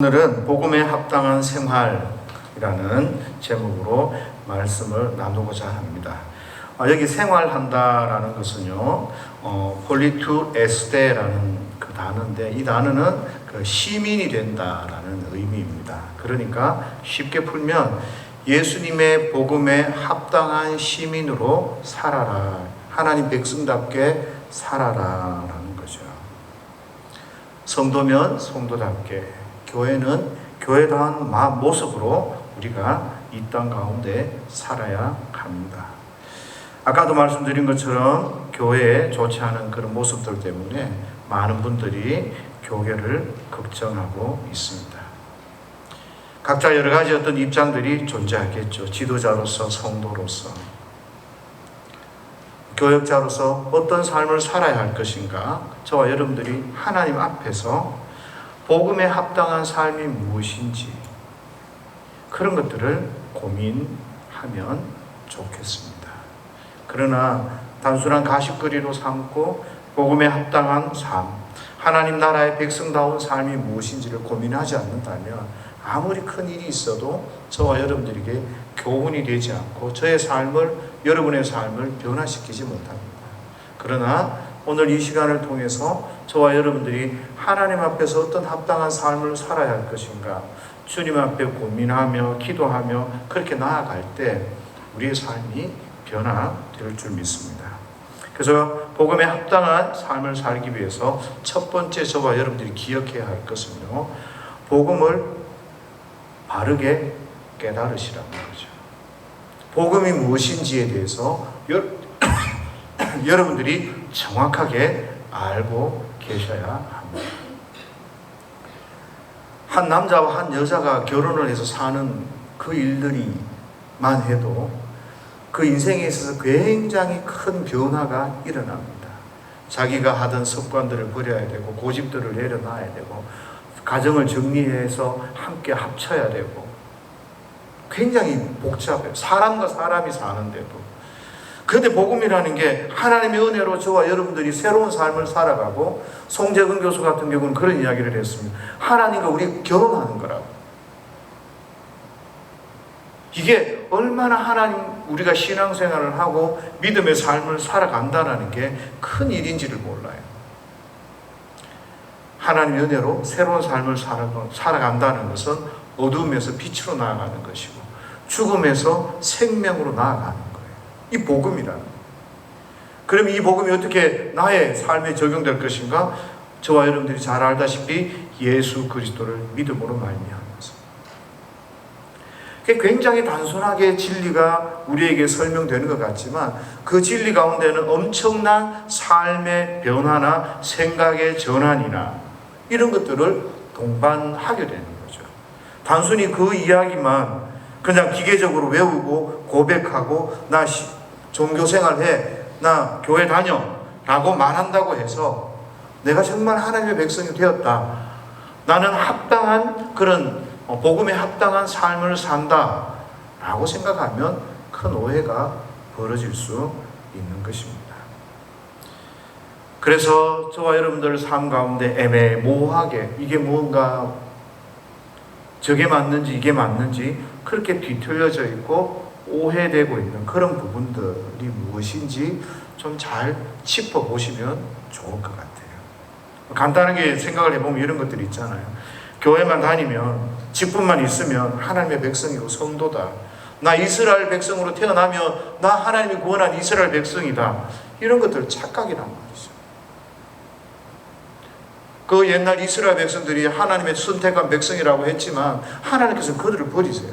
오늘은 복음에 합당한 생활이라는 제목으로 말씀을 나누고자 합니다. 여기 생활한다라는 것은요, 폴리투에스테라는 그 단어인데, 이 단어는 그 시민이 된다라는 의미입니다. 그러니까 쉽게 풀면 예수님의 복음에 합당한 시민으로 살아라, 하나님 백성답게 살아라라는 거죠. 성도면 성도답게, 교회는 교회다운 모습으로 우리가 이 땅 가운데 살아야 합니다. 아까도 말씀드린 것처럼 교회에 좋지 않은 그런 모습들 때문에 많은 분들이 교회를 걱정하고 있습니다. 각자 여러 가지 어떤 입장들이 존재하겠죠. 지도자로서, 성도로서, 교역자로서 어떤 삶을 살아야 할 것인가, 저와 여러분들이 하나님 앞에서 복음에 합당한 삶이 무엇인지 그런 것들을 고민하면 좋겠습니다. 그러나 단순한 가십거리로 삼고 복음에 합당한 삶, 하나님 나라의 백성다운 삶이 무엇인지를 고민하지 않는다면 아무리 큰 일이 있어도 저와 여러분들에게 교훈이 되지 않고 저의 삶을, 여러분의 삶을 변화시키지 못합니다. 그러나 오늘 이 시간을 통해서 저와 여러분들이 하나님 앞에서 어떤 합당한 삶을 살아야 할 것인가, 주님 앞에 고민하며 기도하며 그렇게 나아갈 때 우리의 삶이 변화될 줄 믿습니다. 그래서 복음에 합당한 삶을 살기 위해서 첫 번째 저와 여러분들이 기억해야 할 것은요, 복음을 바르게 깨달으시라는 거죠. 복음이 무엇인지에 대해서 여러분들이 정확하게 알고 계셔야 합니다. 한 남자와 한 여자가 결혼을 해서 사는 그 일들이만 해도 그 인생에 있어서 굉장히 큰 변화가 일어납니다. 자기가 하던 습관들을 버려야 되고, 고집들을 내려놔야 되고, 가정을 정리해서 함께 합쳐야 되고, 굉장히 복잡해요. 사람과 사람이 사는데도. 그런데 복음이라는 게 하나님의 은혜로 저와 여러분들이 새로운 삶을 살아가고, 송재근 교수 같은 경우는 그런 이야기를 했습니다. 하나님과 우리 결혼하는 거라고. 이게 얼마나 하나님, 우리가 신앙생활을 하고 믿음의 삶을 살아간다는 게 큰 일인지를 몰라요. 하나님의 은혜로 새로운 삶을 살아간다는 것은 어둠에서 빛으로 나아가는 것이고, 죽음에서 생명으로 나아가는 거예요. 이 복음이라는 거예요. 그럼 이 복음이 어떻게 나의 삶에 적용될 것인가? 저와 여러분들이 잘 알다시피 예수 그리스도를 믿음으로 말미암아서. 굉장히 단순하게 진리가 우리에게 설명되는 것 같지만 그 진리 가운데는 엄청난 삶의 변화나 생각의 전환이나 이런 것들을 동반하게 되는 거죠. 단순히 그 이야기만 그냥 기계적으로 외우고 고백하고 나 종교생활해, 나 교회 다녀 라고 말한다고 해서 내가 정말 하나님의 백성이 되었다, 나는 합당한 그런 복음에 합당한 삶을 산다 라고 생각하면 큰 오해가 벌어질 수 있는 것입니다. 그래서 저와 여러분들 삶 가운데 애매모호하게 이게 뭔가, 저게 맞는지 이게 맞는지 그렇게 뒤틀려져 있고 오해되고 있는 그런 부분들이 무엇인지 좀 잘 짚어보시면 좋을 것 같아요. 간단하게 생각을 해보면 이런 것들이 있잖아요. 교회만 다니면, 직분만 있으면 하나님의 백성이고 성도다, 나 이스라엘 백성으로 태어나면 나 하나님이 구원한 이스라엘 백성이다, 이런 것들 착각이란 말이죠. 그 옛날 이스라엘 백성들이 하나님의 선택한 백성이라고 했지만 하나님께서 그들을 버리세요.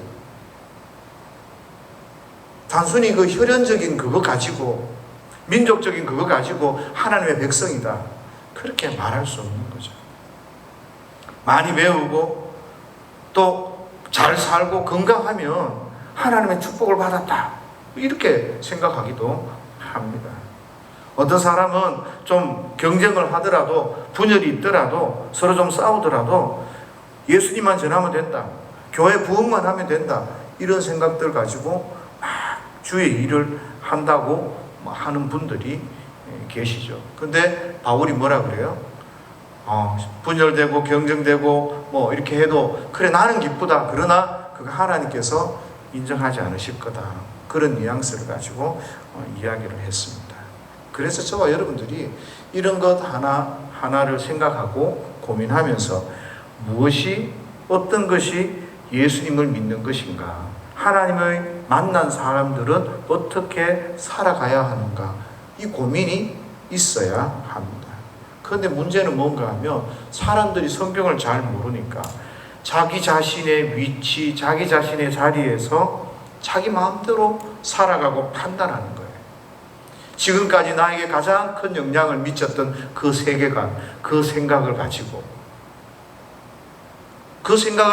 단순히 그 혈연적인 그거 가지고, 민족적인 그거 가지고 하나님의 백성이다, 그렇게 말할 수 없는 거죠. 많이 배우고 또 잘 살고 건강하면 하나님의 축복을 받았다, 이렇게 생각하기도 합니다. 어떤 사람은 좀 경쟁을 하더라도, 분열이 있더라도, 서로 좀 싸우더라도 예수님만 전하면 된다, 교회 부흥만 하면 된다, 이런 생각들 가지고 막 주의 일을 한다고 하는 분들이 계시죠. 근데 바울이 뭐라 그래요? 분열되고 경쟁되고 뭐 이렇게 해도 그래 나는 기쁘다. 그러나 그거 하나님께서 인정하지 않으실 거다. 그런 뉘앙스를 가지고 이야기를 했습니다. 그래서 저와 여러분들이 이런 것 하나하나를 생각하고 고민하면서 무엇이 어떤 것이 예수님을 믿는 것인가, 하나님을 만난 사람들은 어떻게 살아가야 하는가, 이 고민이 있어야 합니다. 그런데 문제는 뭔가 하면 사람들이 성경을 잘 모르니까 자기 자신의 위치, 자기 자신의 자리에서 자기 마음대로 살아가고 판단하는 거예요. 지금까지 나에게 가장 큰 영향을 미쳤던 그 세계관, 그 생각을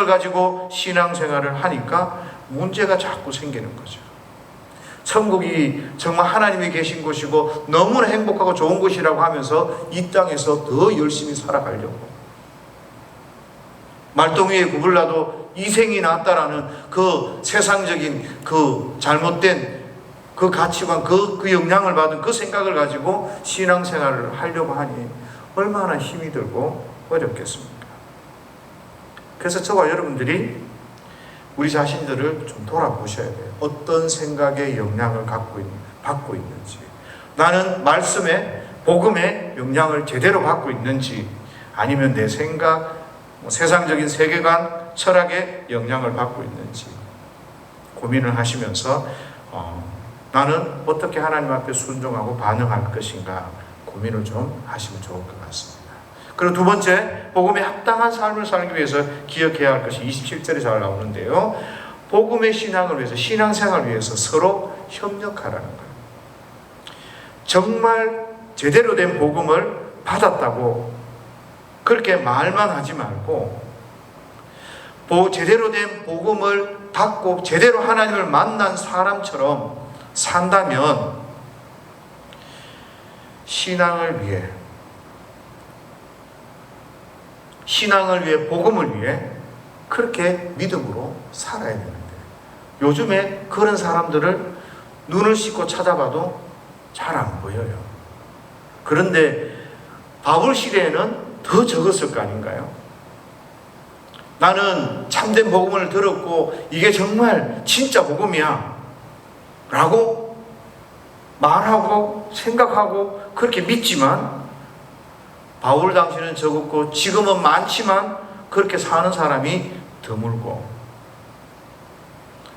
가지고 신앙생활을 하니까 문제가 자꾸 생기는 거죠. 천국이 정말 하나님이 계신 곳이고 너무나 행복하고 좋은 곳이라고 하면서 이 땅에서 더 열심히 살아가려고, 말똥위에 구불나도 이생이 낫다라는 그 세상적인 그 잘못된 그 가치관, 그 영향을 받은 그 생각을 가지고 신앙생활을 하려고 하니 얼마나 힘이 들고 어렵겠습니까? 그래서 저와 여러분들이 우리 자신들을 좀 돌아보셔야 돼요. 어떤 생각의 영향을 받고 있는지, 나는 말씀에, 복음의 영향을 제대로 받고 있는지, 아니면 내 생각, 세상적인 세계관, 철학의 영향을 받고 있는지 고민을 하시면서 나는 어떻게 하나님 앞에 순종하고 반응할 것인가 고민을 좀 하시면 좋을 것 같습니다. 그리고 두 번째, 복음에 합당한 삶을 살기 위해서 기억해야 할 것이 27절에 잘 나오는데요. 복음의 신앙을 위해서, 신앙생활을 위해서 서로 협력하라는 거예요. 정말 제대로 된 복음을 받았다고 그렇게 말만 하지 말고, 제대로 된 복음을 받고 제대로 하나님을 만난 사람처럼 산다면 신앙을 위해, 복음을 위해 그렇게 믿음으로 살아야 되는데, 요즘에 그런 사람들을 눈을 씻고 찾아봐도 잘 안 보여요. 그런데 바울 시대에는 더 적었을 거 아닌가요? 나는 참된 복음을 들었고 이게 정말 진짜 복음이야 라고 말하고 생각하고 그렇게 믿지만, 바울 당시는 적었고 지금은 많지만 그렇게 사는 사람이 드물고,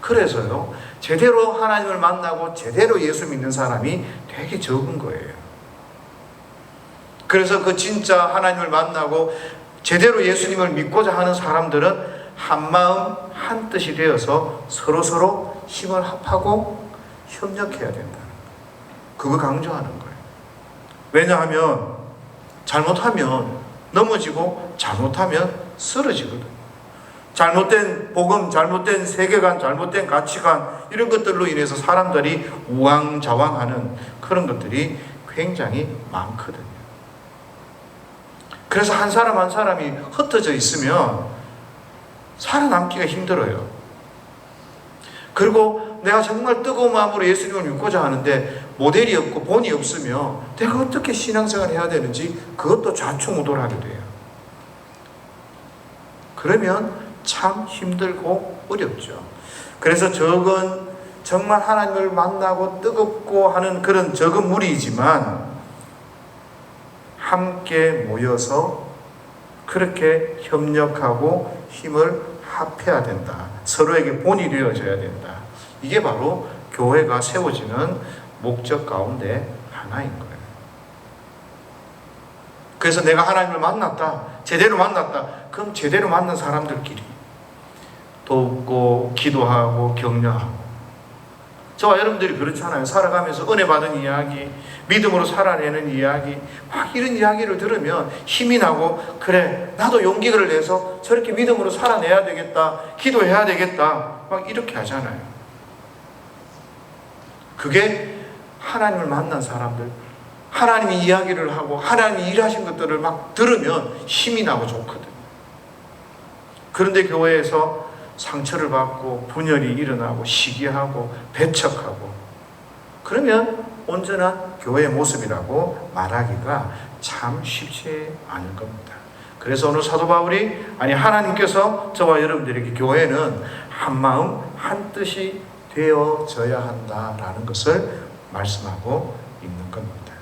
그래서요 제대로 하나님을 만나고 제대로 예수 믿는 사람이 되게 적은 거예요. 그래서 그 진짜 하나님을 만나고 제대로 예수님을 믿고자 하는 사람들은 한마음 한뜻이 되어서 서로서로 힘을 합하고 협력해야 된다는 거예요. 그거 강조하는 거예요. 왜냐하면 잘못하면 넘어지고 잘못하면 쓰러지거든요. 잘못된 복음, 잘못된 세계관, 잘못된 가치관, 이런 것들로 인해서 사람들이 우왕좌왕하는 그런 것들이 굉장히 많거든요. 그래서 한 사람 한 사람이 흩어져 있으면 살아남기가 힘들어요. 그리고 내가 정말 뜨거운 마음으로 예수님을 믿고자 하는데 모델이 없고 본이 없으면 내가 어떻게 신앙생활을 해야 되는지 그것도 좌충우돌하게 돼요. 그러면 참 힘들고 어렵죠. 그래서 적은 정말 하나님을 만나고 뜨겁고 하는 그런 적은 무리이지만 함께 모여서 그렇게 협력하고 힘을 합해야 된다. 서로에게 본이 되어져야 된다. 이게 바로 교회가 세워지는 목적 가운데 하나인 거예요. 그래서 내가 하나님을 만났다, 제대로 만났다, 그럼 제대로 만난 사람들끼리 돕고 기도하고 격려하고. 저와 여러분들이 그렇잖아요. 살아가면서 은혜 받은 이야기, 믿음으로 살아내는 이야기, 막 이런 이야기를 들으면 힘이 나고, 그래 나도 용기를 내서 저렇게 믿음으로 살아내야 되겠다, 기도해야 되겠다, 막 이렇게 하잖아요. 그게 하나님을 만난 사람들, 하나님이 이야기를 하고 하나님이 일하신 것들을 막 들으면 힘이 나고 좋거든요. 그런데 교회에서 상처를 받고 분열이 일어나고 시기하고 배척하고, 그러면 온전한 교회의 모습이라고 말하기가 참 쉽지 않을 겁니다. 그래서 오늘 사도 바울이 하나님께서 저와 여러분들에게 교회는 한 마음 한 뜻이 되어져야 한다라는 것을 말씀하고 있는 겁니다.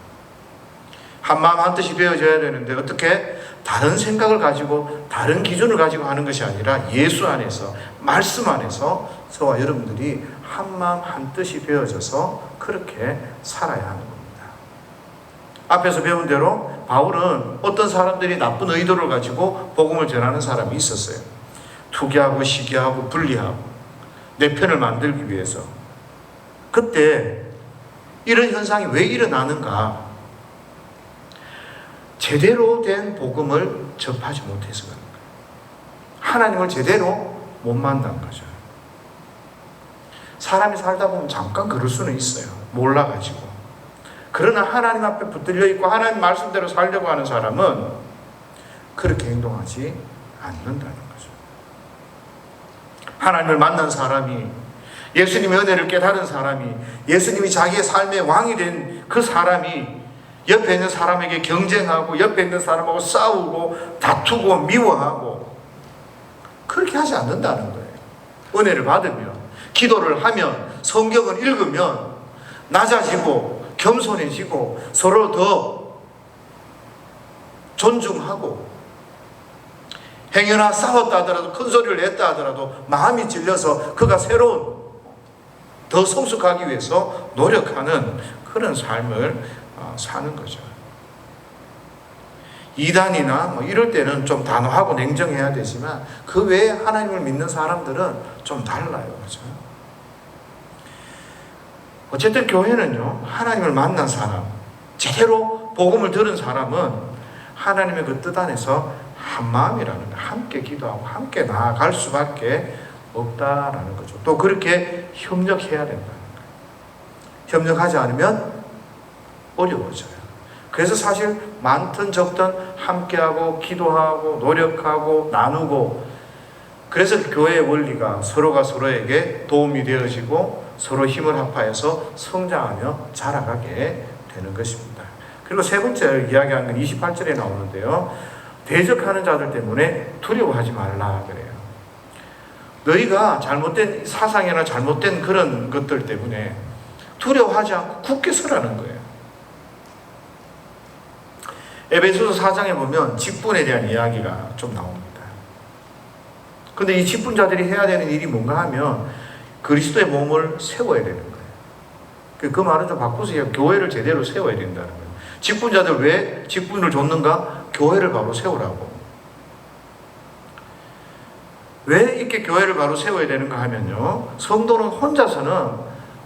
한 마음 한 뜻이 되어져야 되는데 어떻게 다른 생각을 가지고 다른 기준을 가지고 하는 것이 아니라 예수 안에서 말씀 안에서 저와 여러분들이 한 마음 한 뜻이 되어져서 그렇게 살아야 하는 겁니다. 앞에서 배운 대로 바울은 어떤 사람들이 나쁜 의도를 가지고 복음을 전하는 사람이 있었어요. 투기하고 시기하고 분리하고 내 편을 만들기 위해서. 그때 이런 현상이 왜 일어나는가? 제대로 된 복음을 접하지 못해서 그런 거예요. 하나님을 제대로 못 만난 거죠. 사람이 살다 보면 잠깐 그럴 수는 있어요. 몰라가지고. 그러나 하나님 앞에 붙들려 있고 하나님 말씀대로 살려고 하는 사람은 그렇게 행동하지 않는다는 거죠. 하나님을 만난 사람이, 예수님의 은혜를 깨달은 사람이, 예수님이 자기의 삶의 왕이 된 그 사람이 옆에 있는 사람에게 경쟁하고 옆에 있는 사람하고 싸우고 다투고 미워하고 그렇게 하지 않는다는 거예요. 은혜를 받으면, 기도를 하면, 성경을 읽으면 낮아지고 겸손해지고 서로 더 존중하고, 행여나 싸웠다 하더라도 큰 소리를 냈다 하더라도 마음이 찔려서 그가 새로운 더 성숙하기 위해서 노력하는 그런 삶을 사는 거죠. 이단이나 이럴 때는 좀 단호하고 냉정해야 되지만 그 외에 하나님을 믿는 사람들은 좀 달라요. 그렇죠? 어쨌든 교회는요, 하나님을 만난 사람, 제대로 복음을 들은 사람은 하나님의 그 뜻 안에서 한 마음이라는 거예요. 함께 기도하고 함께 나아갈 수밖에 없다라는 거죠. 또 그렇게 협력해야 된다는 거예요. 협력하지 않으면 어려워져요. 그래서 사실 많든 적든 함께하고 기도하고 노력하고 나누고, 그래서 교회의 원리가 서로가 서로에게 도움이 되어지고 서로 힘을 합하여서 성장하며 자라가게 되는 것입니다. 그리고 세 번째 이야기하는 건 28절에 나오는데요. 대적하는 자들 때문에 두려워하지 말라 그래요. 너희가 잘못된 사상이나 잘못된 그런 것들 때문에 두려워하지 않고 굳게 서라는 거예요. 에베소서 4장에 보면 직분에 대한 이야기가 좀 나옵니다. 근데 이 직분자들이 해야 되는 일이 뭔가 하면 그리스도의 몸을 세워야 되는 거예요. 그 말은 좀 바꾸서 교회를 제대로 세워야 된다는 거예요. 직분자들 왜 직분을 줬는가? 교회를 바로 세우라고. 왜 이렇게 교회를 바로 세워야 되는가 하면요, 성도는 혼자서는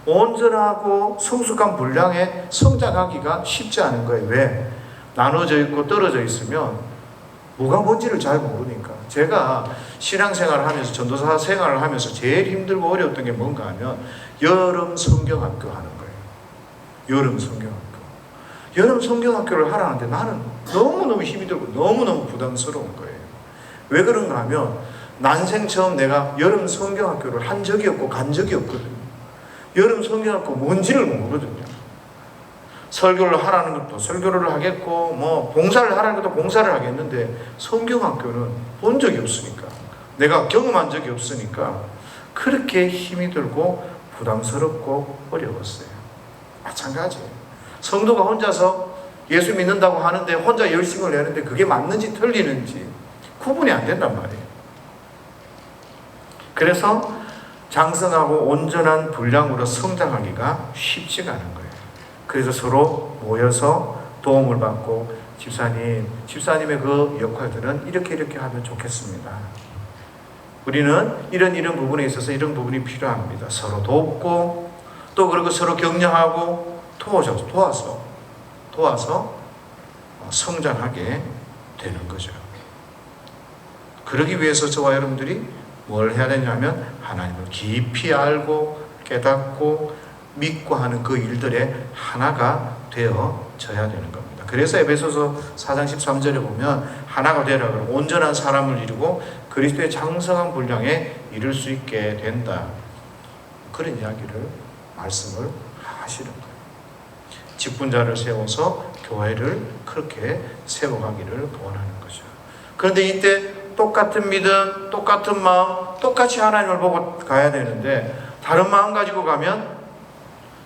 온전하고 성숙한 분량에 성장하기가 쉽지 않은 거예요. 왜? 나눠져 있고 떨어져 있으면 뭐가 뭔지를 잘 모르니까. 제가 신앙생활을 하면서, 전도사 생활을 하면서 제일 힘들고 어려웠던 게 뭔가 하면 여름 성경학교 하는 거예요. 여름 성경학교. 여름 성경학교를 하라는데 나는 너무너무 힘이 들고 너무너무 부담스러운 거예요. 왜 그런가 하면 난생 처음 내가 여름 성경학교를 한 적이 없고 간 적이 없거든요. 여름 성경학교 뭔지를 모르거든요. 설교를 하라는 것도 설교를 하겠고 봉사를 하라는 것도 봉사를 하겠는데 성경학교는 본 적이 없으니까, 내가 경험한 적이 없으니까 그렇게 힘이 들고 부담스럽고 어려웠어요. 마찬가지예요. 성도가 혼자서 예수 믿는다고 하는데 혼자 열심을 내는데 그게 맞는지 틀리는지 구분이 안 된단 말이에요. 그래서 장성하고 온전한 분량으로 성장하기가 쉽지가 않은 거예요. 그래서 서로 모여서 도움을 받고, 집사님의 그 역할들은 이렇게 하면 좋겠습니다. 우리는 이런 부분에 있어서 이런 부분이 필요합니다. 서로 돕고, 또 그리고 서로 격려하고 도와서 성장하게 되는 거죠. 그러기 위해서 저와 여러분들이 뭘 해야 되냐면 하나님을 깊이 알고 깨닫고 믿고 하는 그 일들의 하나가 되어져야 되는 겁니다. 그래서 에베소서 4장 13절에 보면 하나가 되라 그러고 온전한 사람을 이루고 그리스도의 장성한 분량에 이룰 수 있게 된다. 그런 이야기를 말씀을 하시는 거예요. 직분자를 세워서 교회를 그렇게 세워가기를 원하는 거죠. 그런데 이때 똑같은 믿음, 똑같은 마음, 똑같이 하나님을 보고 가야 되는데 다른 마음 가지고 가면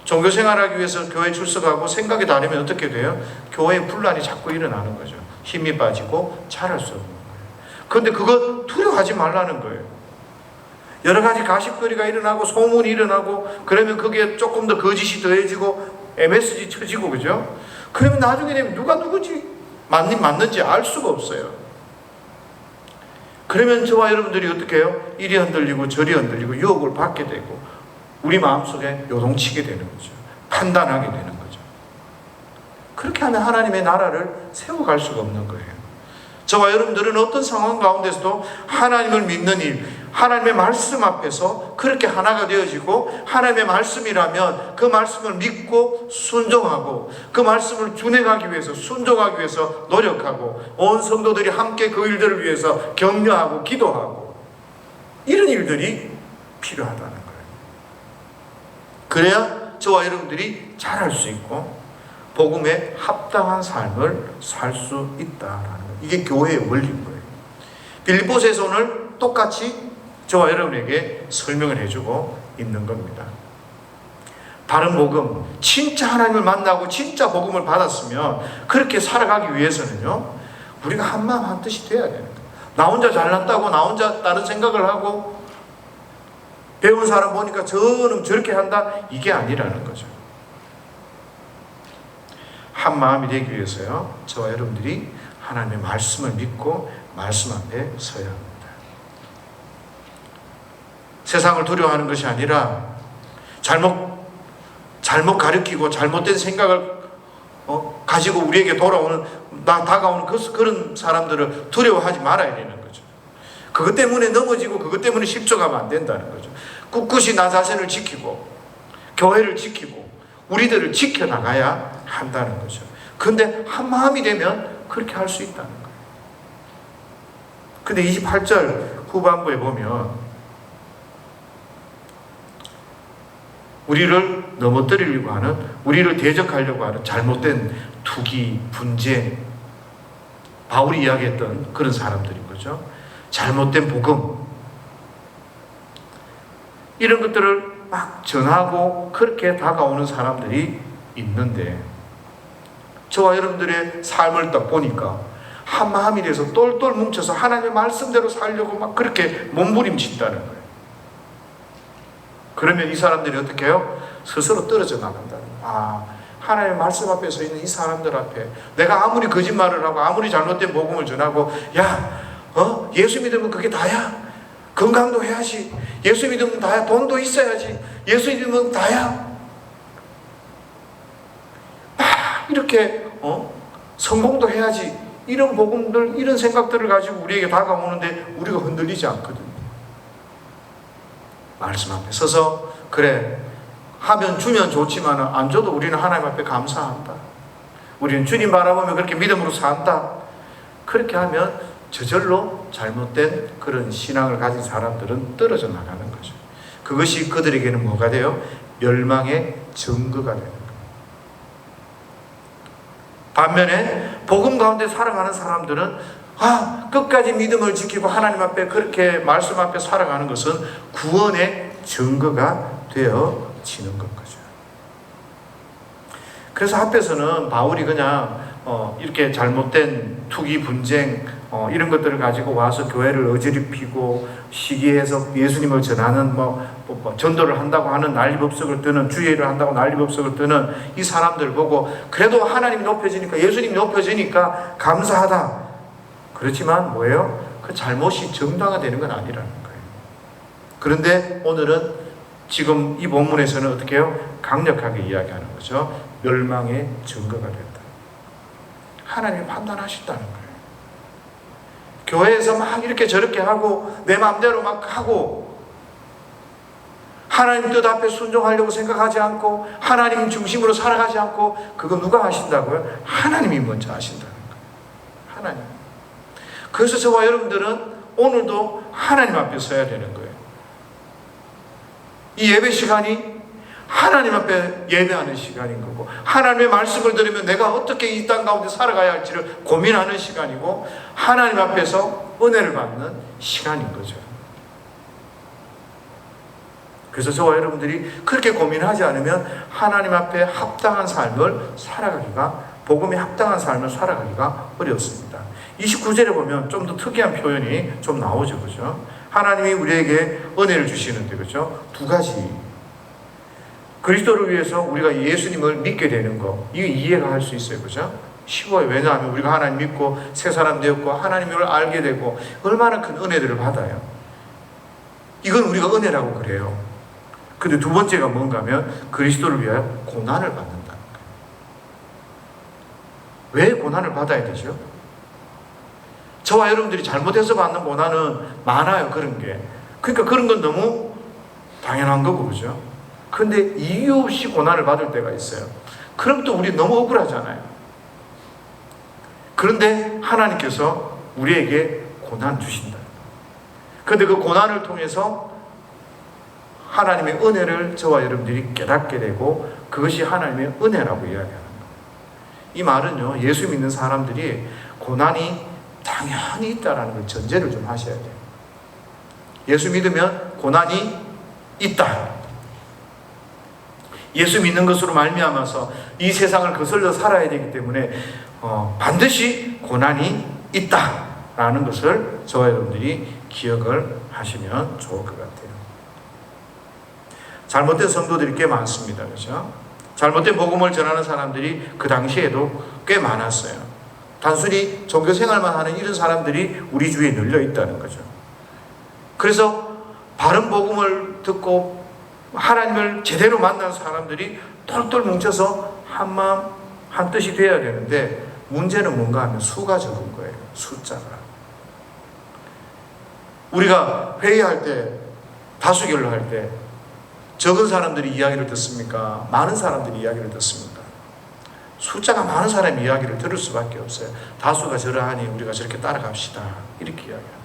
종교 생활하기 위해서 교회 출석하고 생각이 다르면 어떻게 돼요? 교회에 분란이 자꾸 일어나는 거죠. 힘이 빠지고 잘할 수 없는 거예요. 그런데 그거 두려워하지 말라는 거예요. 여러 가지 가십거리가 일어나고 소문이 일어나고 그러면 거기에 조금 더 거짓이 더해지고 MSG 쳐지고 그죠? 그러면 나중에 되면 누가 누구지 맞는지 알 수가 없어요. 그러면 저와 여러분들이 어떻게 해요? 이리 흔들리고 저리 흔들리고 유혹을 받게 되고 우리 마음속에 요동치게 되는 거죠. 판단하게 되는 거죠. 그렇게 하면 하나님의 나라를 세워갈 수가 없는 거예요. 저와 여러분들은 어떤 상황 가운데서도 하나님을 믿는 일, 하나님의 말씀 앞에서 그렇게 하나가 되어지고 하나님의 말씀이라면 그 말씀을 믿고 순종하고 그 말씀을 준행하기 위해서 순종하기 위해서 노력하고 온 성도들이 함께 그 일들을 위해서 격려하고 기도하고 이런 일들이 필요하다는 거예요. 그래야 저와 여러분들이 잘할 수 있고 복음에 합당한 삶을 살 수 있다라는 거예요. 이게 교회의 원리인 거예요. 빌립보서에서 오늘 똑같이 저와 여러분에게 설명을 해주고 있는 겁니다. 바른 복음, 진짜 하나님을 만나고 진짜 복음을 받았으면 그렇게 살아가기 위해서는요, 우리가 한마음 한뜻이 돼야 되는 거예요. 나 혼자 잘났다고 나 혼자 다른 생각을 하고 배운 사람 보니까 저는 저렇게 한다, 이게 아니라는 거죠. 한 마음이 되기 위해서요, 저와 여러분들이 하나님의 말씀을 믿고 말씀 앞에 서야 합니다. 세상을 두려워하는 것이 아니라 잘못 가르치고 잘못된 생각을 가지고 우리에게 다가오는 그런 사람들을 두려워하지 말아야 되는 거죠. 그것 때문에 넘어지고 그것 때문에 실족하면 안 된다는 거죠. 꿋꿋이 나 자신을 지키고 교회를 지키고 우리들을 지켜나가야 한다는 거죠. 그런데 한 마음이 되면 그렇게 할 수 있다는 거예요. 근데 28절 후반부에 보면 우리를 넘어뜨리려고 하는, 우리를 대적하려고 하는 잘못된 투기, 분쟁, 바울이 이야기했던 그런 사람들인 거죠. 잘못된 복음, 이런 것들을 막 전하고 그렇게 다가오는 사람들이 있는데 저와 여러분들의 삶을 딱 보니까 한 마음이 돼서 똘똘 뭉쳐서 하나님의 말씀대로 살려고 막 그렇게 몸부림친다는 거예요. 그러면 이 사람들이 어떻게 해요? 스스로 떨어져 나간다는 거예요. 하나님의 말씀 앞에 서 있는 이 사람들 앞에 내가 아무리 거짓말을 하고 아무리 잘못된 복음을 전하고 예수 믿으면 그게 다야. 건강도 해야지. 예수 믿으면 다야. 돈도 있어야지. 예수 믿으면 다야. 이렇게 성공도 해야지. 이런 복음들, 이런 생각들을 가지고 우리에게 다가오는데 우리가 흔들리지 않거든요. 말씀 앞에 서서 그래 하면 주면 좋지만 안 줘도 우리는 하나님 앞에 감사한다. 우리는 주님 바라보며 그렇게 믿음으로 산다. 그렇게 하면 저절로 잘못된 그런 신앙을 가진 사람들은 떨어져 나가는 거죠. 그것이 그들에게는 뭐가 돼요? 멸망의 증거가 되는 거예요. 반면에 복음 가운데 살아가는 사람들은 끝까지 믿음을 지키고 하나님 앞에 그렇게 말씀 앞에 살아가는 것은 구원의 증거가 되어지는 것 거죠. 그래서 앞에서는 바울이 그냥 이렇게 잘못된 투기, 분쟁 이런 것들을 가지고 와서 교회를 어지럽히고 시기해서 예수님을 전하는 전도를 한다고 하는 난리법석을 뜨는, 주의를 한다고 난리법석을 뜨는 이 사람들 보고 그래도 하나님이 높여지니까, 예수님이 높여지니까 감사하다. 그렇지만 뭐예요? 그 잘못이 정당화되는 건 아니라는 거예요. 그런데 오늘은 지금 이 본문에서는 어떻게 해요? 강력하게 이야기하는 거죠. 멸망의 증거가 된다. 하나님이 판단하신다는 거예요. 교회에서 막 이렇게 저렇게 하고 내 마음대로 막 하고 하나님 뜻 앞에 순종하려고 생각하지 않고 하나님 중심으로 살아가지 않고, 그거 누가 하신다고요? 하나님이 먼저 하신다는 거예요. 하나님. 그래서 저와 여러분들은 오늘도 하나님 앞에 서야 되는 거예요. 이 예배 시간이 하나님 앞에 예배하는 시간인 거고, 하나님의 말씀을 들으면 내가 어떻게 이 땅 가운데 살아가야 할지를 고민하는 시간이고, 하나님 앞에서 은혜를 받는 시간인 거죠. 그래서 저와 여러분들이 그렇게 고민하지 않으면 하나님 앞에 합당한 삶을 살아가기가, 복음에 합당한 삶을 살아가기가 어렵습니다. 29절에 보면 좀 더 특이한 표현이 좀 나오죠. 그죠? 하나님이 우리에게 은혜를 주시는데, 그죠? 두 가지. 그리스도를 위해서 우리가 예수님을 믿게 되는 거, 이거 이해가 할 수 있어요. 그죠? 쉬워요. 왜냐하면 우리가 하나님 믿고 새 사람 되었고 하나님을 알게 되고 얼마나 큰 은혜들을 받아요. 이건 우리가 은혜라고 그래요. 근데 두 번째가 뭔가 하면 그리스도를 위하여 고난을 받는다는 거예요. 왜 고난을 받아야 되죠? 저와 여러분들이 잘못해서 받는 고난은 많아요. 그런 게. 그러니까 그런 건 너무 당연한 거고, 그죠? 근데 이유 없이 고난을 받을 때가 있어요. 그럼 또 우리 너무 억울하잖아요. 그런데 하나님께서 우리에게 고난 주신다. 그런데 그 고난을 통해서 하나님의 은혜를 저와 여러분들이 깨닫게 되고, 그것이 하나님의 은혜라고 이야기하는 거예요. 이 말은요, 예수 믿는 사람들이 고난이 당연히 있다라는 걸 전제를 좀 하셔야 돼요. 예수 믿으면 고난이 있다. 예수 믿는 것으로 말미암아서 이 세상을 거슬러 살아야 되기 때문에 반드시 고난이 있다라는 것을 저와 여러분들이 기억을 하시면 좋을 것 같아요. 잘못된 성도들이 꽤 많습니다. 그렇죠? 잘못된 복음을 전하는 사람들이 그 당시에도 꽤 많았어요. 단순히 종교 생활만 하는 이런 사람들이 우리 주위에 널려 있다는 거죠. 그래서 바른 복음을 듣고 하나님을 제대로 만난 사람들이 똘똘 뭉쳐서 한 마음 한 뜻이 되어야 되는데, 문제는 뭔가 하면 수가 적은 거예요. 숫자가. 우리가 회의할 때, 다수결로 할 때 적은 사람들이 이야기를 듣습니까? 많은 사람들이 이야기를 듣습니까? 숫자가 많은 사람이 이야기를 들을 수밖에 없어요. 다수가 저러하니 우리가 저렇게 따라갑시다, 이렇게 이야기합니다.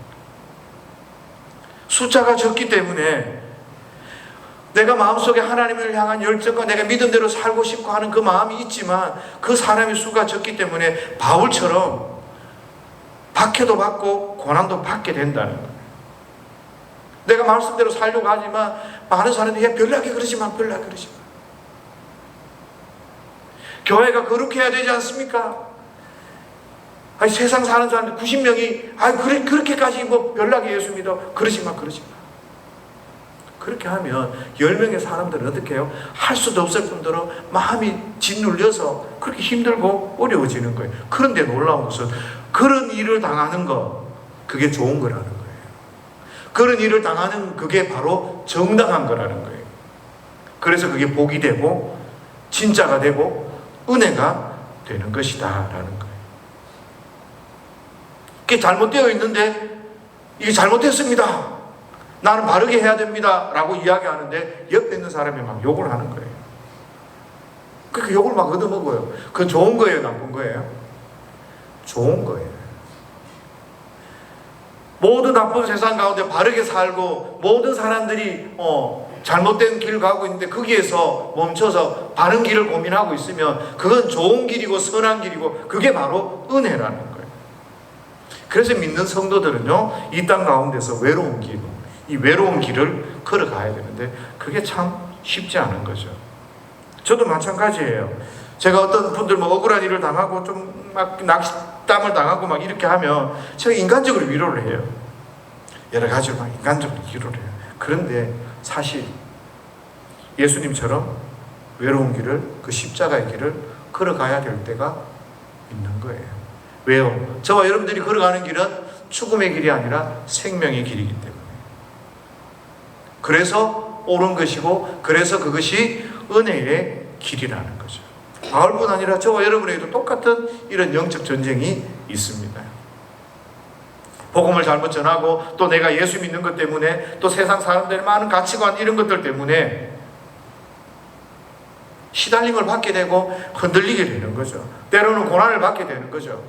숫자가 적기 때문에 내가 마음속에 하나님을 향한 열정과 내가 믿음대로 살고 싶고 하는 그 마음이 있지만, 그 사람의 수가 적기 때문에 바울처럼 박해도 받고 고난도 받게 된다는 거예요. 내가 말씀대로 살려고 하지만 많은 사람들이 별나게 그러지 마, 별나게 그러지 마. 교회가 거룩해야 되지 않습니까? 아니, 세상 사는 사람들 90명이 그렇게까지 뭐 별나게 예수 믿어, 그러지 마, 그러지 마. 그렇게 하면 10명의 사람들은 어떻게 해요? 할 수도 없을 뿐더러 마음이 짓눌려서 그렇게 힘들고 어려워지는 거예요. 그런데 놀라운 것은 그런 일을 당하는 거, 그게 좋은 거라는 거예요. 그런 일을 당하는 그게 바로 정당한 거라는 거예요. 그래서 그게 복이 되고 진짜가 되고 은혜가 되는 것이다 라는 거예요. 그게 잘못되어 있는데 이게 잘못했습니다, 나는 바르게 해야 됩니다 라고 이야기하는데 옆에 있는 사람이 막 욕을 하는 거예요. 그러니까 욕을 막 얻어먹어요. 그건 좋은 거예요, 나쁜 거예요? 좋은 거예요. 모든 나쁜 세상 가운데 바르게 살고 모든 사람들이 잘못된 길을 가고 있는데 거기에서 멈춰서 바른 길을 고민하고 있으면 그건 좋은 길이고 선한 길이고 그게 바로 은혜라는 거예요. 그래서 믿는 성도들은요, 이 땅 가운데서 외로운 길, 이 외로운 길을 걸어가야 되는데 그게 참 쉽지 않은 거죠. 저도 마찬가지예요. 제가 어떤 분들 뭐 억울한 일을 당하고 좀 막 낙담을 당하고 막 이렇게 하면 제가 인간적으로 위로를 해요. 여러 가지로 막 인간적으로 위로를 해요. 그런데 사실 예수님처럼 외로운 길을, 그 십자가의 길을 걸어가야 될 때가 있는 거예요. 왜요? 저와 여러분들이 걸어가는 길은 죽음의 길이 아니라 생명의 길이기 때문에. 그래서 옳은 것이고 그래서 그것이 은혜의 길이라는 거죠. 바울뿐 아니라 저와 여러분에게도 똑같은 이런 영적 전쟁이 있습니다. 복음을 잘못 전하고 또 내가 예수 믿는 것 때문에 또 세상 사람들의 많은 가치관 이런 것들 때문에 시달림을 받게 되고 흔들리게 되는 거죠. 때로는 고난을 받게 되는 거죠.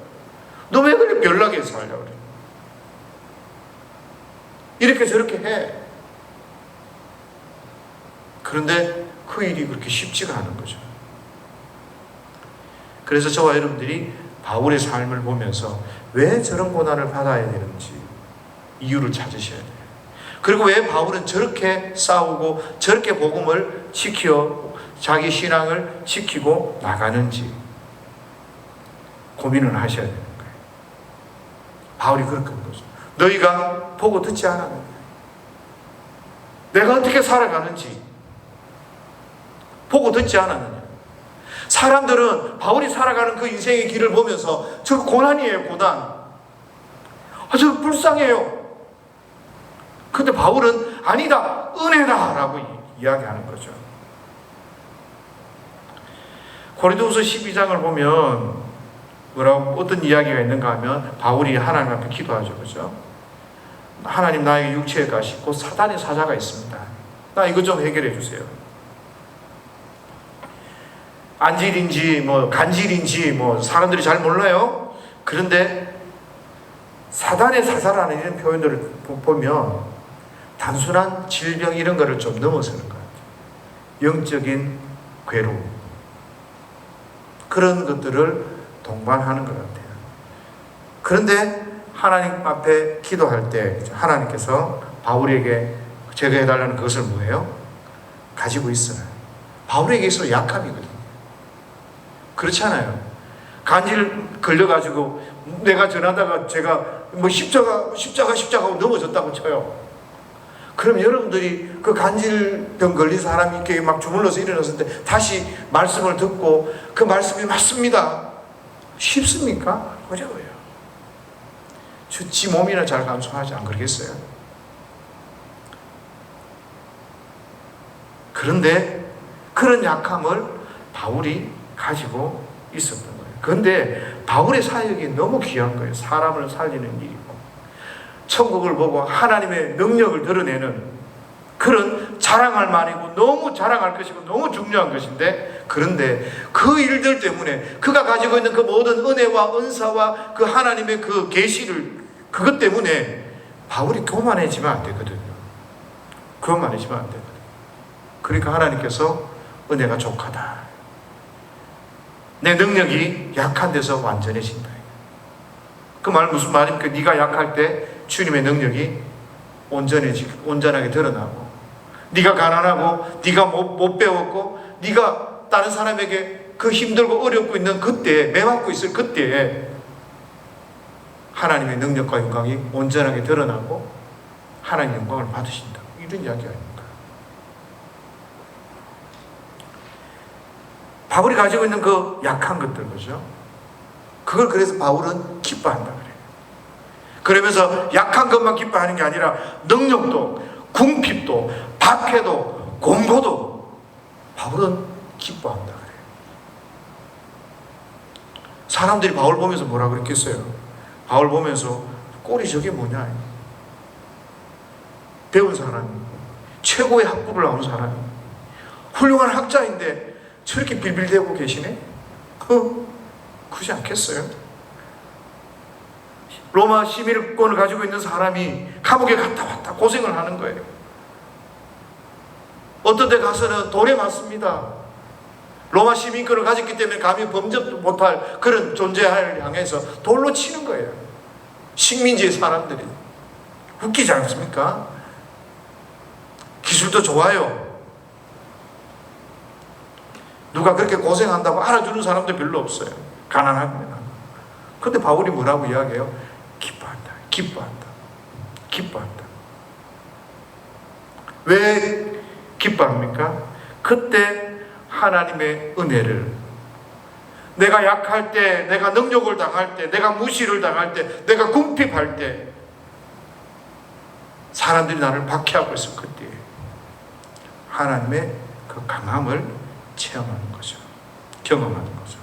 너 왜 그렇게 별나게 살려고 그래? 이렇게 저렇게 해. 그런데 그 일이 그렇게 쉽지가 않은 거죠. 그래서 저와 여러분들이 바울의 삶을 보면서 왜 저런 고난을 받아야 되는지 이유를 찾으셔야 돼요. 그리고 왜 바울은 저렇게 싸우고 저렇게 복음을 지켜 자기 신앙을 지키고 나가는지 고민을 하셔야 되는 거예요. 바울이 그렇게 한 거죠. 너희가 보고 듣지 않았느냐? 내가 어떻게 살아가는지 보고 듣지 않았느냐? 사람들은 바울이 살아가는 그 인생의 길을 보면서 저 고난이에요, 고난. 저 불쌍해요. 근데 바울은 아니다, 은혜다 라고 이야기하는 거죠. 고린도후서 12장을 보면 뭐라고 어떤 이야기가 있는가 하면 바울이 하나님 앞에 기도하죠. 그죠? 하나님, 나에게 육체의 가시 곧 사단의 사자가 있습니다. 나 이거 좀 해결해 주세요. 안질인지 간질인지 사람들이 잘 몰라요. 그런데 사단의 사자라는 이런 표현들을 보면 단순한 질병 이런 거를 좀 넘어서는 것 같아요. 영적인 괴로움, 그런 것들을 동반하는 것 같아요. 그런데 하나님 앞에 기도할 때 하나님께서 바울에게 제거해달라는 그것을 뭐예요? 가지고 있어요. 바울에게 있어서 약함이거든요. 그렇지 않아요? 간질 걸려가지고 내가 전하다가 제가 십자가 넘어졌다고 쳐요. 그럼 여러분들이 그 간질병 걸린 사람이 이렇게 막 주물러서 일어났을 때 다시 말씀을 듣고 그 말씀이 맞습니다. 쉽습니까? 어려워요. 지 몸이나 잘 감수하지 안 그러겠어요? 그런데 그런 약함을 바울이 가지고 있었던 거예요. 그런데 바울의 사역이 너무 귀한 거예요. 사람을 살리는 일이고 천국을 보고 하나님의 능력을 드러내는 그런 자랑할 만이고 너무 자랑할 것이고 너무 중요한 것인데, 그런데 그 일들 때문에 그가 가지고 있는 그 모든 은혜와 은사와 그 하나님의 그 계시를, 그것 때문에 바울이 교만해지면 안 되거든요. 교만해지면 안 되거든요. 그러니까 하나님께서 은혜가 족하다, 내 능력이 약한 데서 완전해진다. 그 말 무슨 말입니까? 네가 약할 때 주님의 능력이 온전하게 드러나고, 네가 가난하고 네가 못 배웠고 네가 다른 사람에게 그 힘들고 어렵고 있는 그때에, 매맞고 있을 그때에 하나님의 능력과 영광이 온전하게 드러나고 하나님 영광을 받으신다. 이런 이야기 아닙니까? 바울이 가지고 있는 그 약한 것들, 그죠? 그걸 그래서 바울은 기뻐한다 그래요. 그러면서 약한 것만 기뻐하는 게 아니라 능력도, 궁핍도, 박해도, 공고도 바울은 기뻐한다 그래요. 사람들이 바울 보면서 뭐라 그랬겠어요? 바울 보면서 꼴이 저게 뭐냐? 배운 사람이, 최고의 학부를 나온 사람이, 훌륭한 학자인데 저렇게 빌빌대고 계시네? 그러지 않겠어요? 로마 시민권을 가지고 있는 사람이 감옥에 갔다 왔다 고생을 하는 거예요. 어떤 데 가서는 돌에 맞습니다. 로마 시민권을 가졌기 때문에 감히 범접도 못할 그런 존재를 향해서 돌로 치는 거예요. 식민지의 사람들이. 웃기지 않습니까? 기술도 좋아요. 누가 그렇게 고생한다고 알아주는 사람도 별로 없어요. 가난하면. 근데 바울이 뭐라고 이야기해요? 기뻐한다, 기뻐한다, 기뻐한다. 왜 기뻐합니까? 그때 하나님의 은혜를, 내가 약할 때, 내가 능력을 당할 때, 내가 무시를 당할 때, 내가 궁핍할 때, 사람들이 나를 박해하고 있을 그때 하나님의 그 강함을 체험하는 거죠. 경험하는 거죠.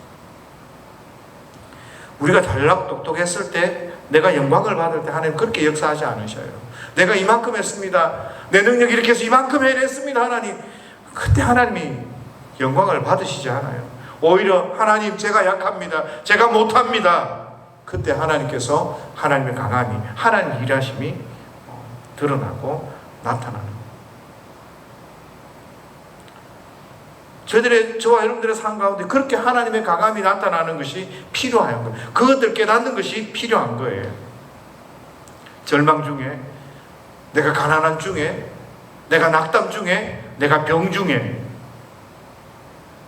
우리가 달락 똑똑했을 때, 내가 영광을 받을 때 하나님 그렇게 역사하지 않으셔요. 내가 이만큼 했습니다, 내 능력이 이렇게 해서 이만큼 해냈습니다, 하나님. 그때 하나님이 영광을 받으시지 않아요. 오히려 하나님, 제가 약합니다, 제가 못합니다. 그때 하나님께서 하나님의 강함이, 하나님의 일하심이 드러나고 나타나는 거예요. 저와 여러분들의 삶 가운데 그렇게 하나님의 강함이 나타나는 것이 필요한 거예요. 그것들 깨닫는 것이 필요한 거예요. 절망 중에, 내가 가난한 중에, 내가 낙담 중에, 내가 병 중에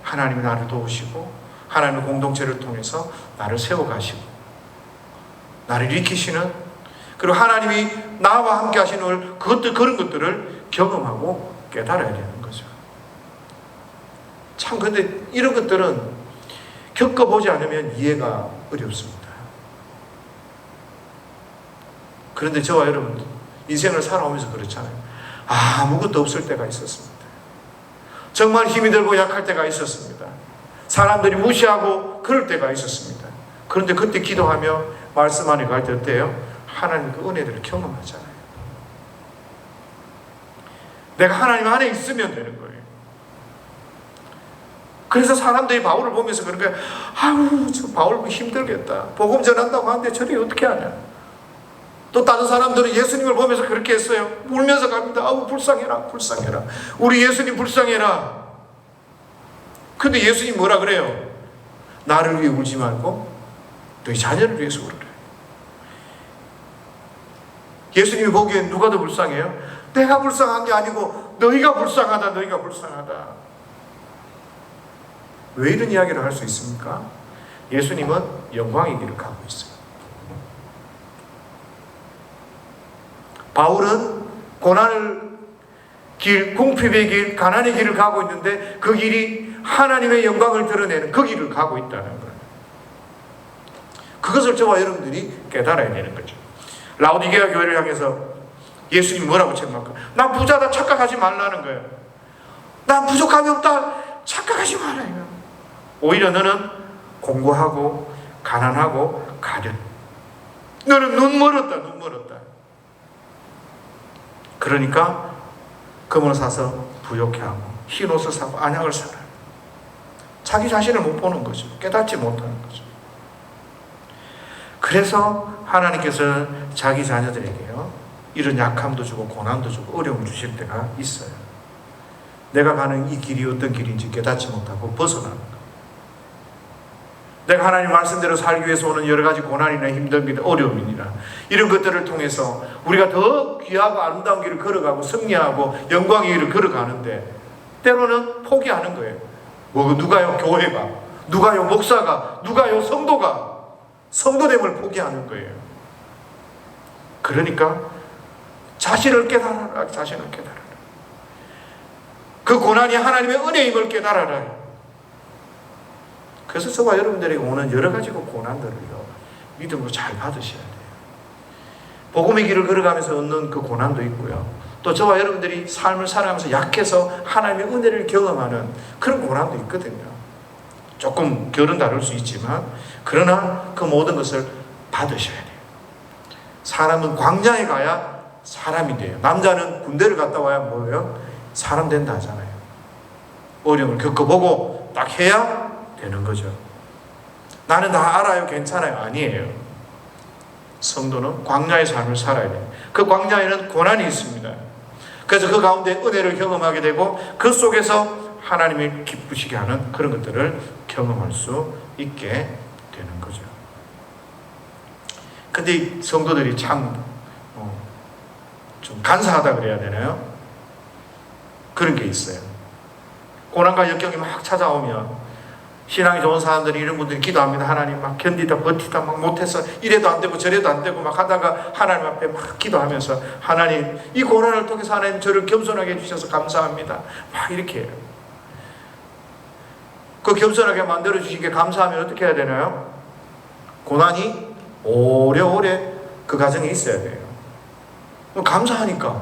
하나님이 나를 도우시고 하나님의 공동체를 통해서 나를 세워가시고 나를 일으키시는, 그리고 하나님이 나와 함께 하시는 그런 것들을 경험하고 깨달아야 되는 거죠. 참 근데 이런 것들은 겪어보지 않으면 이해가 어렵습니다. 그런데 저와 여러분 인생을 살아오면서 그렇잖아요. 아무것도 없을 때가 있었습니다. 정말 힘이 들고 약할 때가 있었습니다. 사람들이 무시하고 그럴 때가 있었습니다. 그런데 그때 기도하며 말씀 안에 갈 때 어때요? 하나님 그 은혜들을 경험하잖아요. 내가 하나님 안에 있으면 되는 거예요. 그래서 사람들이 바울을 보면서 그런 거예요. 아유, 저 바울 힘들겠다. 복음 전한다고 하는데 저리 어떻게 하냐. 또 다른 사람들은 예수님을 보면서 그렇게 했어요. 울면서 갑니다. 아우, 불쌍해라, 불쌍해라. 우리 예수님 불쌍해라. 근데 예수님 뭐라 그래요? 나를 위해 울지 말고 너희 자녀를 위해서 울으래. 예수님이 보기엔 누가 더 불쌍해요? 내가 불쌍한 게 아니고 너희가 불쌍하다, 너희가 불쌍하다. 왜 이런 이야기를 할 수 있습니까? 예수님은 영광의 길을 가고 있어요. 바울은 고난의 길, 궁핍의 길, 가난의 길을 가고 있는데 그 길이 하나님의 영광을 드러내는 그 길을 가고 있다는 거예요. 그것을 저와 여러분들이 깨달아야 되는 거죠. 라오디게아 교회를 향해서 예수님이 뭐라고 책망할까? 나 부자다 착각하지 말라는 거예요. 나 부족함이 없다 착각하지 말아요. 오히려 너는 공고하고 가난하고 가련. 너는 눈 멀었다, 눈 멀었다. 그러니까 금을 사서 부욕해 하고 흰 옷을 사고 안약을 사라. 자기 자신을 못 보는 거죠. 깨닫지 못하는 거죠. 그래서 하나님께서는 자기 자녀들에게요, 이런 약함도 주고 고난도 주고 어려움을 주실 때가 있어요. 내가 가는 이 길이 어떤 길인지 깨닫지 못하고 벗어나는 거예요. 내가 하나님 말씀대로 살기 위해서 오는 여러 가지 고난이나 힘든 길, 어려움이나 이런 것들을 통해서 우리가 더 귀하고 아름다운 길을 걸어가고 승리하고 영광의 길을 걸어가는데 때로는 포기하는 거예요. 뭐 누가요? 교회가, 누가요? 목사가, 누가요? 성도가 성도됨을 포기하는 거예요. 그러니까 자신을 깨달아라, 자신을 깨달아라. 그 고난이 하나님의 은혜임을 깨달아라. 그래서 저와 여러분들에게 오는 여러 가지 고난들을요, 믿음으로 잘 받으셔야 돼요. 복음의 길을 걸어가면서 얻는 그 고난도 있고요. 또 저와 여러분들이 삶을 살아가면서 약해서 하나님의 은혜를 경험하는 그런 고난도 있거든요. 조금 결은 다를 수 있지만 그러나 그 모든 것을 받으셔야 돼요. 사람은 광야에 가야 사람이 돼요. 남자는 군대를 갔다 와야 뭐예요? 사람 된다 하잖아요. 어려움을 겪어보고 딱 해야 되는 거죠. 나는 다 알아요, 괜찮아요. 아니에요. 성도는 광야의 삶을 살아야 돼요. 그 광야에는 고난이 있습니다. 그래서 그 가운데 은혜를 경험하게 되고 그 속에서 하나님이 기쁘시게 하는 그런 것들을 경험할 수 있게 되는 거죠. 근데 성도들이 참 좀 간사하다 그래야 되나요? 그런 게 있어요. 고난과 역경이 막 찾아오면 신앙이 좋은 사람들이, 이런 분들이 기도합니다. 하나님 막 견디다 버티다 막 못해서 이래도 안 되고 저래도 안 되고 막 하다가 하나님 앞에 막 기도하면서 하나님 이 고난을 통해서 하나님 저를 겸손하게 해주셔서 감사합니다. 막 이렇게 해요. 그 겸손하게 만들어주신 게 감사하면 어떻게 해야 되나요? 고난이 오래오래 그 과정에 있어야 돼요. 감사하니까.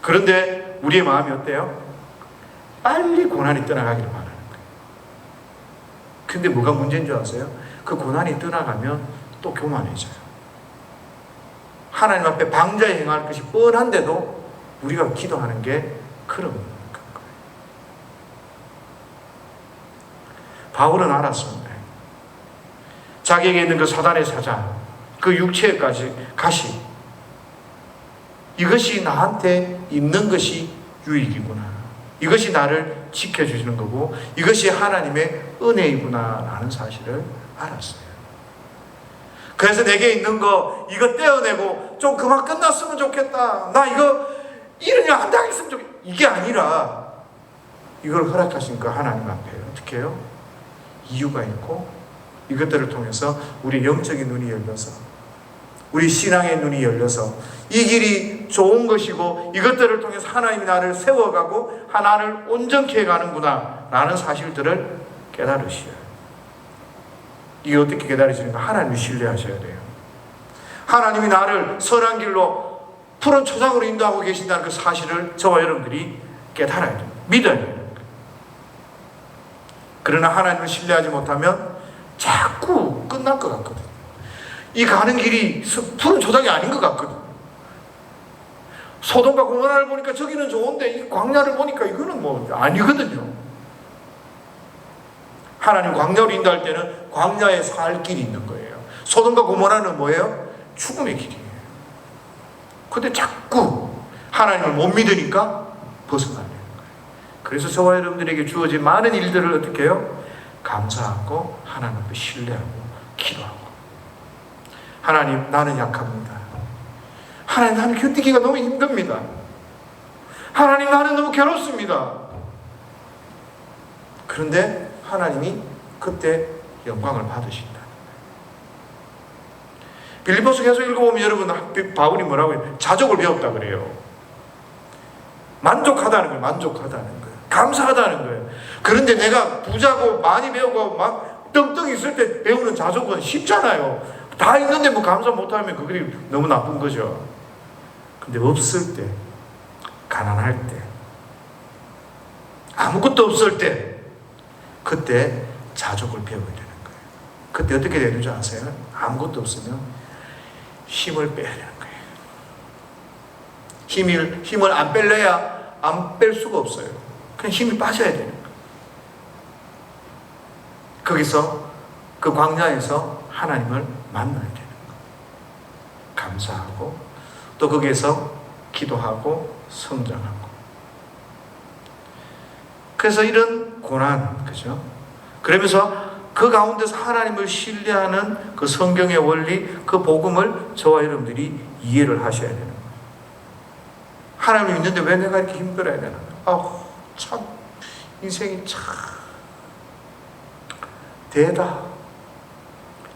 그런데 우리의 마음이 어때요? 빨리 고난이 떠나가기를 바라는 거예요. 근데 뭐가 문제인 줄 아세요? 그 고난이 떠나가면 또 교만해져요. 하나님 앞에 방자에 행할 것이 뻔한데도 우리가 기도하는 게 그런 거예요. 바울은 알았습니다. 자기에게 있는 그 사단의 사자, 그 육체까지 가시, 이것이 나한테 있는 것이 유익이구나. 이것이 나를 지켜주시는 거고 이것이 하나님의 은혜이구나라는 사실을 알았어요. 그래서 내게 있는 거 이거 떼어내고 좀 그만 끝났으면 좋겠다. 나 이거 이런 일 안 당했으면 좋겠다. 이게 아니라 이걸 허락하신 거 하나님 앞에 어떻게 해요? 이유가 있고 이것들을 통해서 우리 영적인 눈이 열려서 우리 신앙의 눈이 열려서 이 길이 좋은 것이고 이것들을 통해서 하나님이 나를 세워가고 하나를 온전케 해가는구나 라는 사실들을 깨달으셔요. 이게 어떻게 깨달으시는가? 하나님을 신뢰하셔야 돼요. 하나님이 나를 선한 길로 푸른 초장으로 인도하고 계신다는 그 사실을 저와 여러분들이 깨달아야 돼요. 믿어야 돼요. 그러나 하나님을 신뢰하지 못하면 자꾸 끝날 것 같거든요. 이 가는 길이 푸른 초장이 아닌 것 같거든요. 소돔과 고모라를 보니까 저기는 좋은데 이 광야를 보니까 이거는 뭐 아니거든요. 하나님 광야로 인도할 때는 광야에 살 길이 있는 거예요. 소돔과 고모라는 뭐예요? 죽음의 길이에요. 근데 자꾸 하나님을 못 믿으니까 벗어나는 거예요. 그래서 저와 여러분들에게 주어진 많은 일들을 어떻게 해요? 감사하고 하나님 앞에 신뢰하고 기도하고 하나님 나는 약합니다. 하나님 나는 견디기가 너무 힘듭니다. 하나님 나는 너무 괴롭습니다. 그런데 하나님이 그때 영광을 받으신다. 빌립보서 계속 읽어보면 여러분 바울이 뭐라고 해요? 자족을 배웠다 그래요. 만족하다는 거예요. 만족하다는 거예요. 감사하다는 거예요. 그런데 내가 부자고 많이 배우고 막 떵떵 있을 때 배우는 자족은 쉽잖아요. 다 있는데 뭐 감사 못하면 그게 너무 나쁜 거죠. 근데 없을 때, 가난할 때, 아무것도 없을 때 그때 자족을 배워야 되는 거예요. 그때 어떻게 되는 줄 아세요? 아무것도 없으면 힘을 빼야 되는 거예요. 힘을 안 뺄래야 안 뺄 수가 없어요. 그냥 힘이 빠져야 되는 거예요. 거기서 그 광야에서 하나님을 만나야 되는 거예요. 감사하고 또 거기에서 기도하고 성장하고. 그래서 이런 고난, 그죠? 그러면서 그 가운데서 하나님을 신뢰하는 그 성경의 원리, 그 복음을 저와 여러분들이 이해를 하셔야 되는 거예요. 하나님을 믿는데 왜 내가 이렇게 힘들어야 되나? 참 인생이 참 대다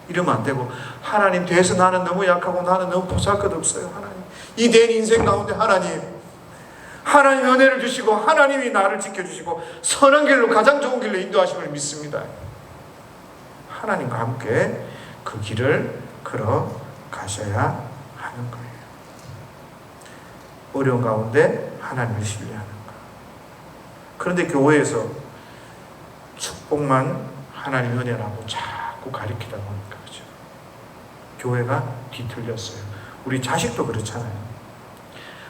이러면 안 되고, 하나님 돼서 나는 너무 약하고 나는 너무 보잘것없어요. 하나님 이 된 인생 가운데 하나님 은혜를 주시고 하나님이 나를 지켜주시고 선한 길로, 가장 좋은 길로 인도하심을 믿습니다. 하나님과 함께 그 길을 걸어가셔야 하는 거예요. 어려운 가운데 하나님을 신뢰하는 것. 그런데 교회에서 축복만 하나님 은혜라고 자꾸 가리키다 보니까, 그죠? 교회가 뒤틀렸어요. 우리 자식도 그렇잖아요.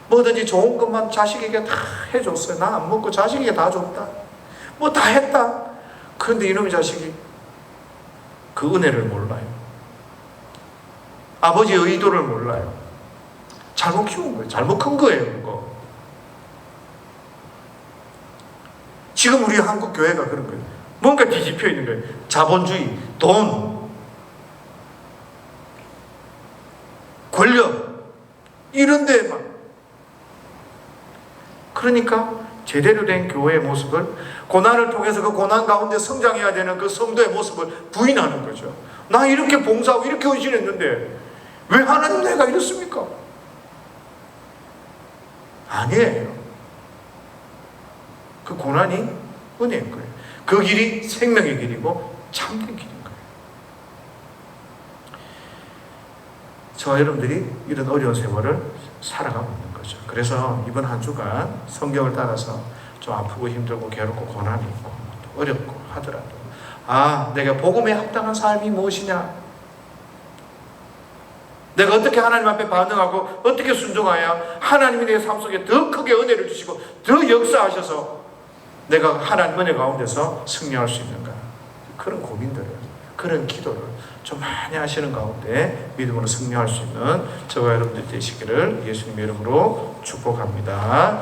뭐든지 좋은 것만 자식에게 다 해줬어요. 나 안 먹고 자식에게 다 줬다. 뭐 다 했다. 그런데 이놈의 자식이 그 은혜를 몰라요. 아버지의 의도를 몰라요. 잘못 키운 거예요. 잘못 큰 거예요, 그거. 지금 우리 한국 교회가 그런 거예요. 뭔가 뒤집혀 있는 거예요. 자본주의, 돈, 권력, 이런 데만. 그러니까 제대로 된 교회의 모습을, 고난을 통해서 그 고난 가운데 성장해야 되는 그 성도의 모습을 부인하는 거죠. 나 이렇게 봉사하고 이렇게 헌신했는데 왜 하나님 내가 이렇습니까? 아니에요. 그 고난이 은혜인 거예요. 그 길이 생명의 길이고 참된 길인 거예요. 저와 여러분들이 이런 어려운 세월을 살아가고 있는 거죠. 그래서 이번 한 주간 성경을 따라서 좀 아프고 힘들고 괴롭고 고난이 있고 어렵고 하더라도, 내가 복음에 합당한 삶이 무엇이냐, 내가 어떻게 하나님 앞에 반응하고 어떻게 순종해야 하나님이 내 삶 속에 더 크게 은혜를 주시고 더 역사하셔서 내가 하나님 은혜 가운데서 승리할 수 있는가, 그런 고민들을, 그런 기도를 좀 많이 하시는 가운데 믿음으로 승리할 수 있는 저와 여러분들 되시기를 예수님의 이름으로 축복합니다.